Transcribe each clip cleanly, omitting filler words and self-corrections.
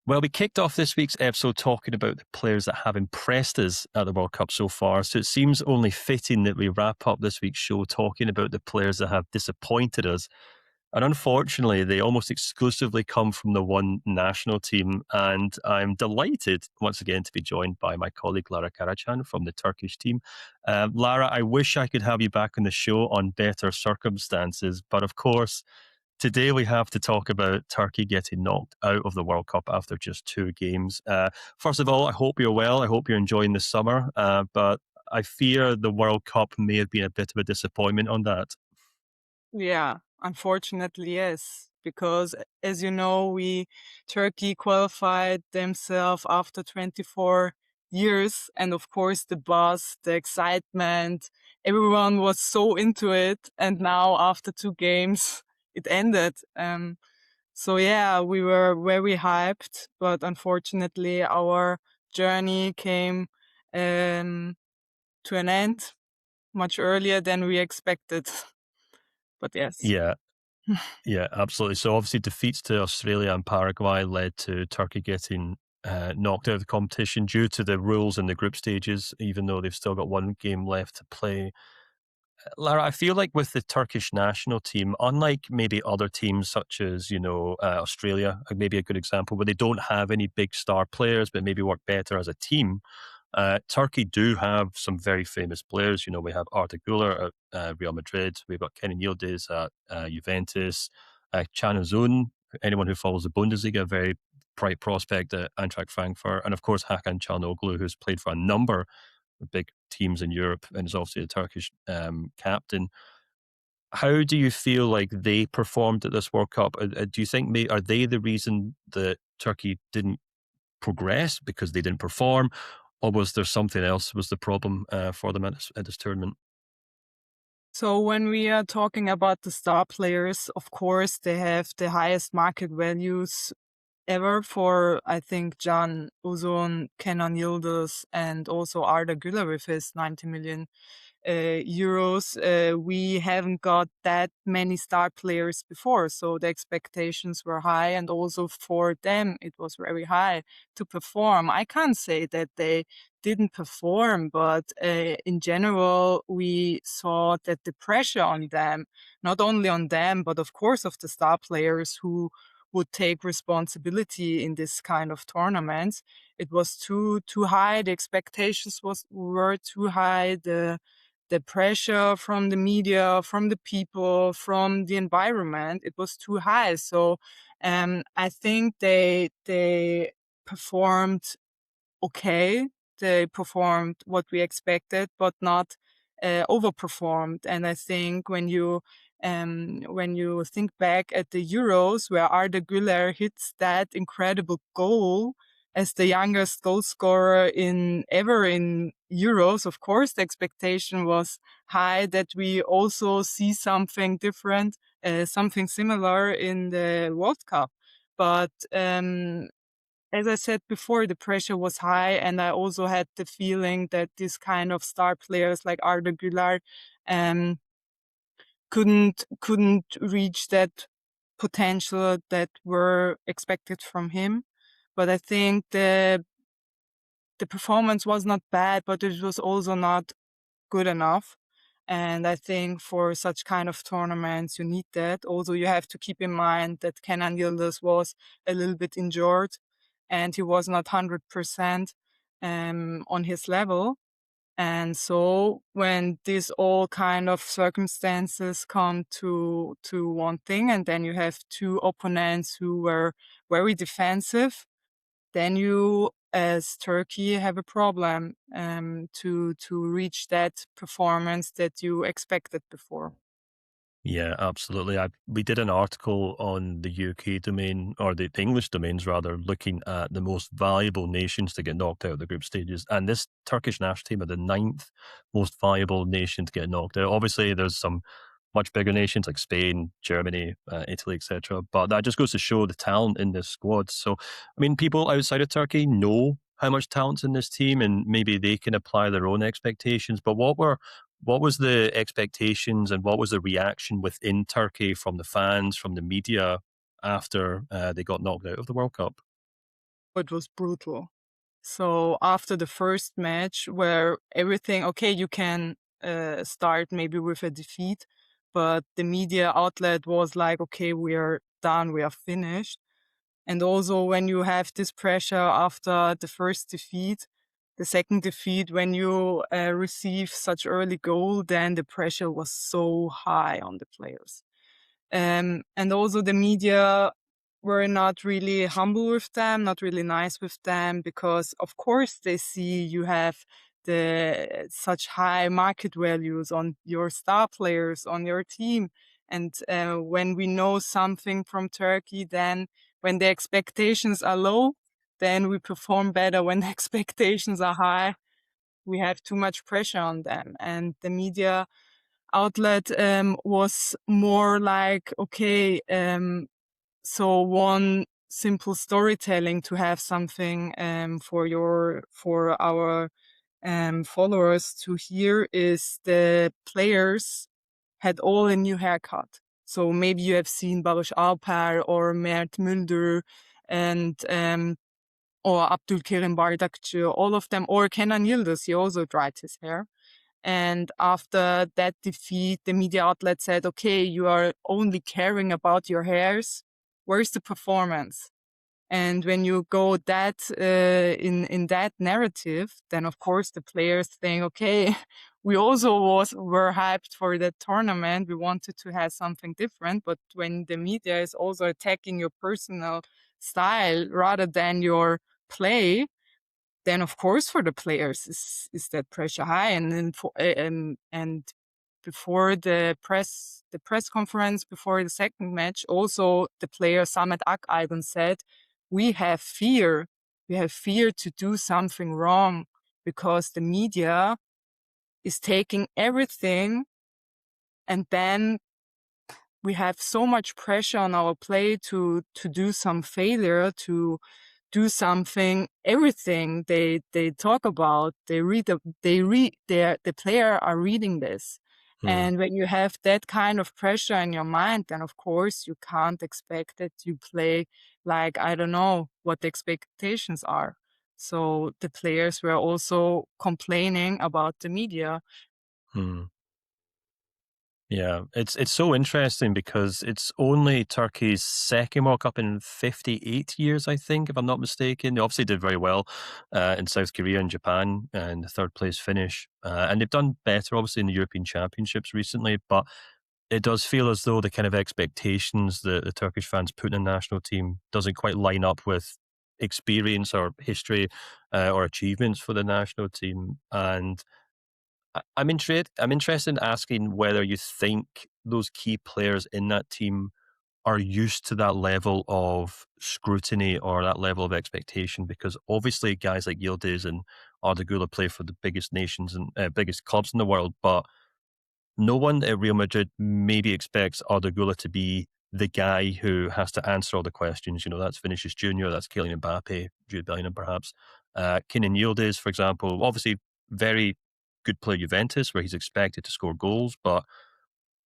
Well, we kicked off this week's episode talking about the players that have impressed us at the World Cup so far. So it seems only fitting that we wrap up this week's show talking about the players that have disappointed us. And unfortunately, they almost exclusively come from the one national team. And I'm delighted once again to be joined by my colleague Lara Karachan from the Turkish team. Lara, I wish I could have you back on the show on better circumstances. But of course, today we have to talk about Turkey getting knocked out of the World Cup after just two games. First of all, I hope you're well. I hope you're enjoying the summer. But I fear the World Cup may have been a bit of a disappointment on that. Yeah, unfortunately, yes. Because as you know, Turkey qualified themselves after 24 years. And of course, the buzz, the excitement, everyone was so into it. And now after two games, it ended. So yeah, we were very hyped, but unfortunately our journey came, um, to an end much earlier than we expected. But yes. Yeah, yeah, absolutely. So obviously defeats to Australia and Paraguay led to Turkey getting knocked out of the competition due to the rules in the group stages, even though they've still got one game left to play. Lara, I feel like with the Turkish national team, unlike maybe other teams such as, Australia, maybe a good example, where they don't have any big star players, but maybe work better as a team. Turkey do have some very famous players. We have Arda Güller at Real Madrid. We've got Kenan Yildiz at Juventus. Can Özun, anyone who follows the Bundesliga, a very bright prospect at Eintracht Frankfurt. And of course, Hakan Çalhanoğlu, who's played for a number of big teams in Europe and is obviously a Turkish captain. How do you feel like they performed at this World Cup? Do you think are they the reason that Turkey didn't progress because they didn't perform, or was there something else was the problem for them at this tournament? So when we are talking about the star players, of course, they have the highest market values ever for, I think, Can Uzun, Kenan Yildiz, and also Arda Güler with his 90 million euros. We haven't got that many star players before, so the expectations were high, and also for them it was very high to perform. I can't say that they didn't perform, but in general we saw that the pressure on them, not only on them, but of course of the star players who would take responsibility in this kind of tournaments. It was too high. The expectations were too high. The pressure from the media, from the people, from the environment, it was too high. So I think they performed okay. They performed what we expected, but not overperformed. And I think when you think back at the Euros, where Arda Güler hits that incredible goal as the youngest goal scorer ever in Euros, of course, the expectation was high that we also see something different, something similar in the World Cup. But as I said before, the pressure was high, and I also had the feeling that this kind of star players like Arda Güler um, couldn't reach that potential that were expected from him. But I think the performance was not bad, but it was also not good enough. And I think for such kind of tournaments, you need that. Also, you have to keep in mind that Kenan Yildiz was a little bit injured and he was not 100% on his level. And so when these all kind of circumstances come to one thing, and then you have two opponents who were very defensive, then you, as Turkey, have a problem to reach that performance that you expected before. Yeah, absolutely. We did an article on the UK domain, or the English domains rather, looking at the most valuable nations to get knocked out of the group stages. And this Turkish national team are the ninth most valuable nation to get knocked out. Obviously, there's some much bigger nations like Spain, Germany, Italy, etc. But that just goes to show the talent in this squad. So, I mean, people outside of Turkey know how much talent's in this team, and maybe they can apply their own expectations. But what was the expectations and what was the reaction within Turkey from the fans, from the media after they got knocked out of the World Cup? it was brutal. So after the first match where everything, okay, you can start maybe with a defeat, but the media outlet was like, okay, we are done, we are finished. And also when you have this pressure after the first defeat, the second defeat, when you receive such early goal, then the pressure was so high on the players. And also the media were not really humble with them, not really nice with them, because of course they see you have the such high market values on your star players on your team. And when we know something from Turkey, then when the expectations are low, then we perform better. When the expectations are high, we have too much pressure on them. And the media outlet was more like, okay, so one simple storytelling to have something for our followers to hear is the players had all a new haircut. So maybe you have seen Barış Alper or Mert Müldür and or Abdülkerim Bardakçı, all of them, or Kenan Yildiz, he also dyed his hair. And after that defeat, the media outlet said, okay, you are only caring about your hairs. Where's the performance? And when you go that in that narrative, then of course the players think, okay, we also were hyped for that tournament. We wanted to have something different. But when the media is also attacking your personal style rather than your play, then of course for the players is that pressure high. And then and before the press conference before the second match, also the player Samet Akaydın said, we have fear to do something wrong because the media is taking everything, and then we have so much pressure on our play to do some failure, to do something. Everything they talk about, the player are reading this. And when you have that kind of pressure in your mind, then of course you can't expect that you play like, I don't know what the expectations are. So the players were also complaining about the media. Hmm. Yeah, it's so interesting because it's only Turkey's second World Cup in 58 years, I think, if I'm not mistaken. They obviously did very well in South Korea and Japan and the third place finish. And they've done better, obviously, in the European Championships recently. But it does feel as though the kind of expectations that the Turkish fans put in the national team doesn't quite line up with experience or history or achievements for the national team. And I'm interested in asking whether you think those key players in that team are used to that level of scrutiny or that level of expectation, because obviously guys like Yildiz and Arda Güler play for the biggest nations and biggest clubs in the world, but no one at Real Madrid maybe expects Arda Güler to be the guy who has to answer all the questions. You know, that's Vinicius Junior, that's Kylian Mbappe, Jude Bellingham, perhaps. Kenan Yildiz, for example, obviously very good player Juventus, where he's expected to score goals, but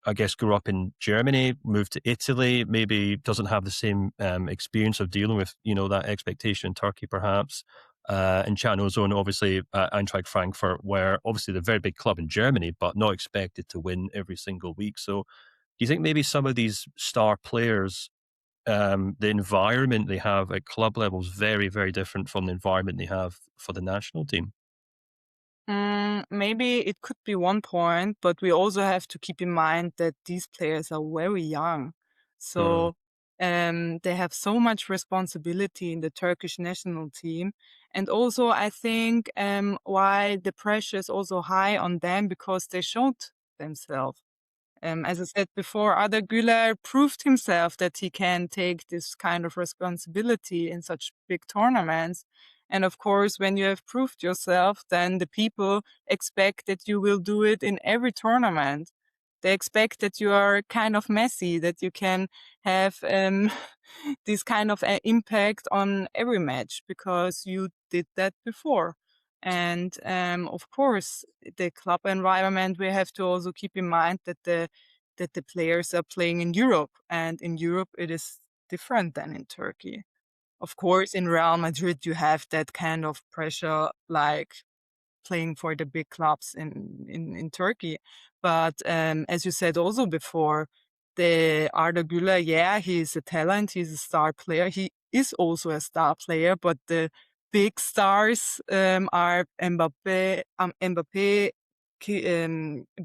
I guess grew up in Germany, moved to Italy, maybe doesn't have the same experience of dealing with, you know, that expectation in Turkey, perhaps. And Chan Ozone, obviously, Eintracht Frankfurt, where obviously they're a very big club in Germany, but not expected to win every single week. So do you think maybe some of these star players, the environment they have at club level is very, very different from the environment they have for the national team? Maybe it could be one point, but we also have to keep in mind that these players are very young. Mm, So they have so much responsibility in the Turkish national team. And also, I think why the pressure is also high on them because they showed themselves. As I said before, Arda Güler proved himself that he can take this kind of responsibility in such big tournaments. And of course, when you have proved yourself, then the people expect that you will do it in every tournament. They expect that you are kind of messy, that you can have this kind of impact on every match because you did that before. And of course, the club environment, we have to also keep in mind that the players are playing in Europe, and in Europe it is different than in Turkey. of course, in Real Madrid, you have that kind of pressure, like playing for the big clubs in Turkey. But as you said also before, the Arda Güler, yeah, he's a talent, he's a star player. He is also a star player, but the big stars are Mbappe,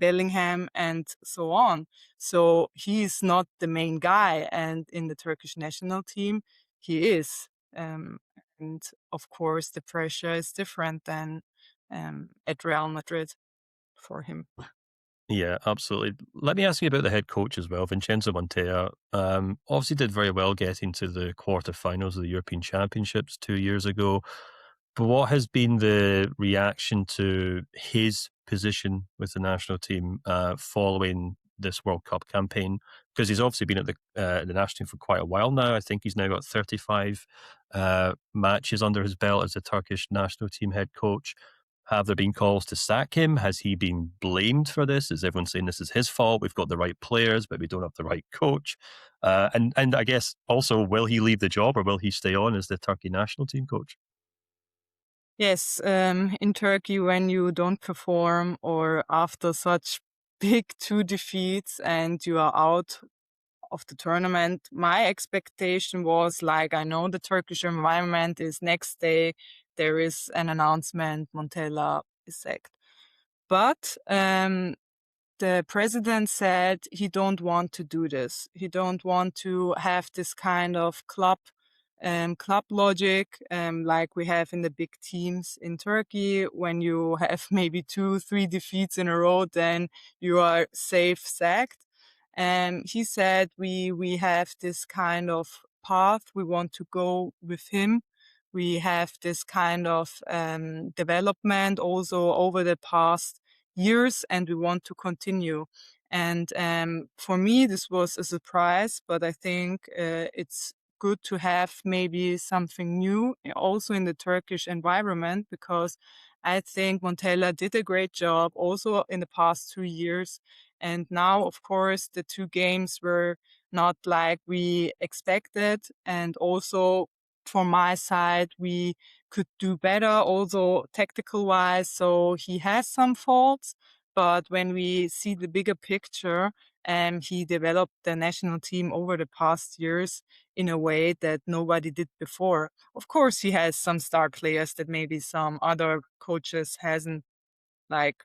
Bellingham, and so on. So he's not the main guy, and in the Turkish national team, he is. And of course, the pressure is different than at Real Madrid for him. Yeah, absolutely. Let me ask you about the head coach as well, Vincenzo Montella. Obviously did very well getting to the quarterfinals of the European Championships 2 years ago. But what has been the reaction to his position with the national team following this World Cup campaign? Because he's obviously been at the national team for quite a while now. I think he's now got 35 matches under his belt as the Turkish national team head coach. Have there been calls to sack him? Has he been blamed for this? Is everyone saying this is his fault? We've got the right players, but we don't have the right coach. And I guess also, will he leave the job or will he stay on as the Turkey national team coach? Yes, in Turkey, when you don't perform or after such big two defeats and you are out of the tournament, my expectation was like, I know the Turkish environment is next day, there is an announcement, Montella is sacked. But the president said he don't want to do this. He don't want to have this kind of club logic, like we have in the big teams in Turkey. When you have maybe 2, 3 defeats in a row, then you are safe sacked. And he said we have this kind of path. We want to go with him. We have this kind of development also over the past years, and we want to continue. And for me, this was a surprise, but I think it's good to have maybe something new also in the Turkish environment, because I think Montella did a great job also in the past 2 years. And now, of course, the 2 games were not like we expected. And also from my side, we could do better also tactical wise. So he has some faults, but when we see the bigger picture, he developed the national team over the past years in a way that nobody did before. Of course, he has some star players that maybe some other coaches hasn't, like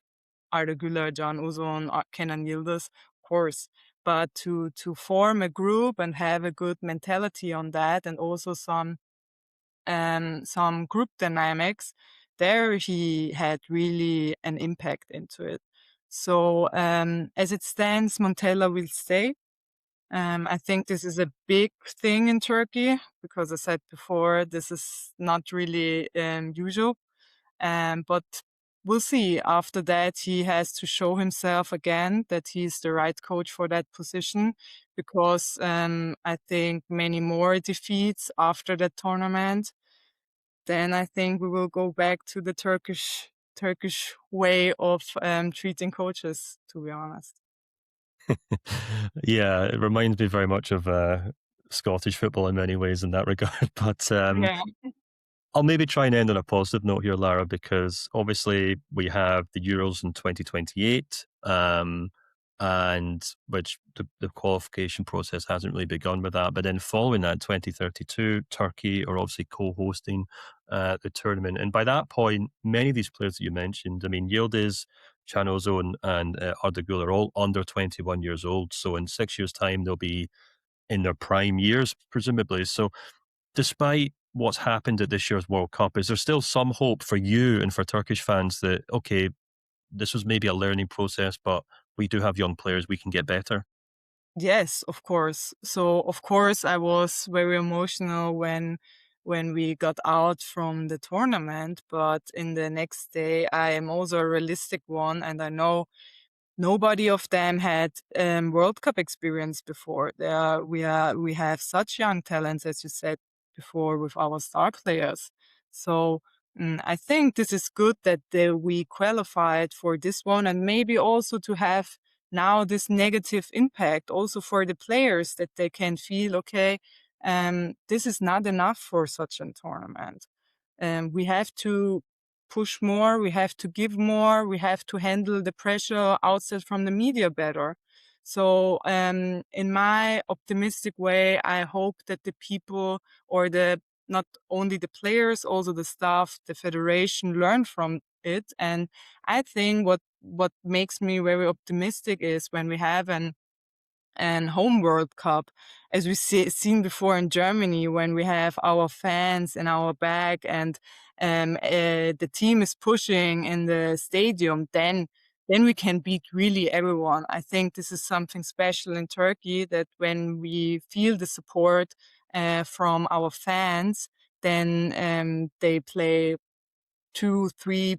Arda Güller, Can Uzun, Kenan Yildiz, of course. But to form a group and have a good mentality on that, and also some group dynamics, there he had really an impact into it. So as it stands, Montella will stay. I think this is a big thing in Turkey because I said before, this is not really usual. But we'll see. After that, he has to show himself again that he's the right coach for that position, because I think many more defeats after that tournament, then I think we will go back to the Turkish way of treating coaches, to be honest. Yeah, it reminds me very much of Scottish football in many ways in that regard. But Yeah. I'll maybe try and end on a positive note here, Lara, because obviously we have the Euros in 2028, and which the qualification process hasn't really begun with that. But then following that, 2032, Turkey are obviously co-hosting the tournament. And by that point, many of these players that you mentioned, I mean, Yildiz, Can Ozon, and Arda Güler are all under 21 years old. So in 6 years' time, they'll be in their prime years, presumably. So despite what's happened at this year's World Cup, is there still some hope for you and for Turkish fans that, okay, this was maybe a learning process, but we do have young players, we can get better? Yes, of course. So of course I was very emotional when we got out from the tournament, but in the next day I am also a realistic one, and I know nobody of them had World Cup experience before. We have such young talents, as you said before, with our star players. So I think this is good that we qualified for this one, and maybe also to have now this negative impact also for the players, that they can feel okay. this is not enough for such a tournament. We have to push more, we have to give more, we have to handle the pressure outside from the media better. So in my optimistic way, I hope that the people, or the not only the players, also the staff, the federation, learn from it. And I think what makes me very optimistic is when we have an home World Cup, as we seen before in Germany, when we have our fans in our back and the team is pushing in the stadium, then we can beat really everyone. I think this is something special in Turkey, that when we feel the support from our fans, then they play 2, 3,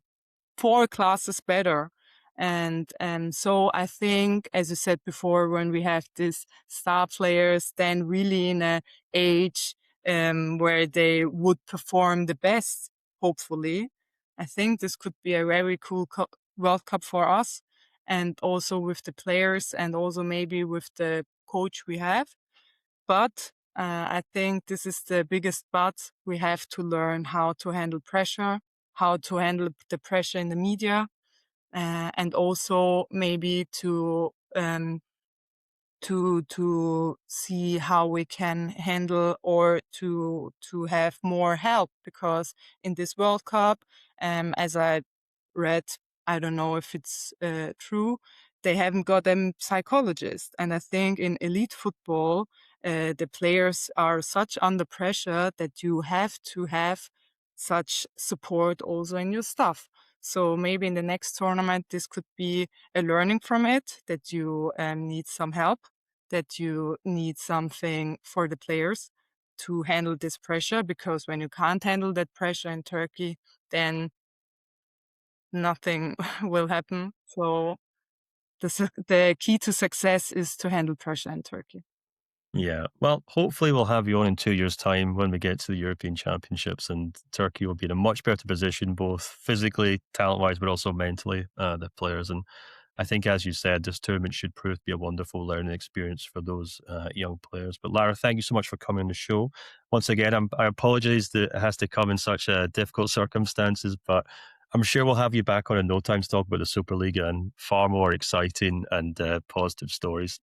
4 classes better. And so I think, as you said before, when we have these star players, then really in a age where they would perform the best, hopefully, I think this could be a very cool World Cup for us, and also with the players, and also maybe with the coach we have. But I think this is the biggest but. We have to learn how to handle pressure, how to handle the pressure in the media, and also maybe to see how we can handle, or to have more help, because in this World Cup, as I read, I don't know if it's true, they haven't got a psychologist, and I think in elite football, the players are such under pressure that you have to have such support also in your stuff. So maybe in the next tournament, this could be a learning from it, that you need some help, that you need something for the players to handle this pressure, because when you can't handle that pressure in Turkey, then nothing will happen. So the key to success is to handle pressure in Turkey. Yeah. Well, hopefully we'll have you on in 2 years' time when we get to the European Championships, and Turkey will be in a much better position, both physically, talent-wise, but also mentally, the players. And I think, as you said, this tournament should prove to be a wonderful learning experience for those young players. But Lara, thank you so much for coming on the show. Once again, I apologize that it has to come in such difficult circumstances, but I'm sure we'll have you back on in no time to talk about the Superliga and far more exciting and positive stories.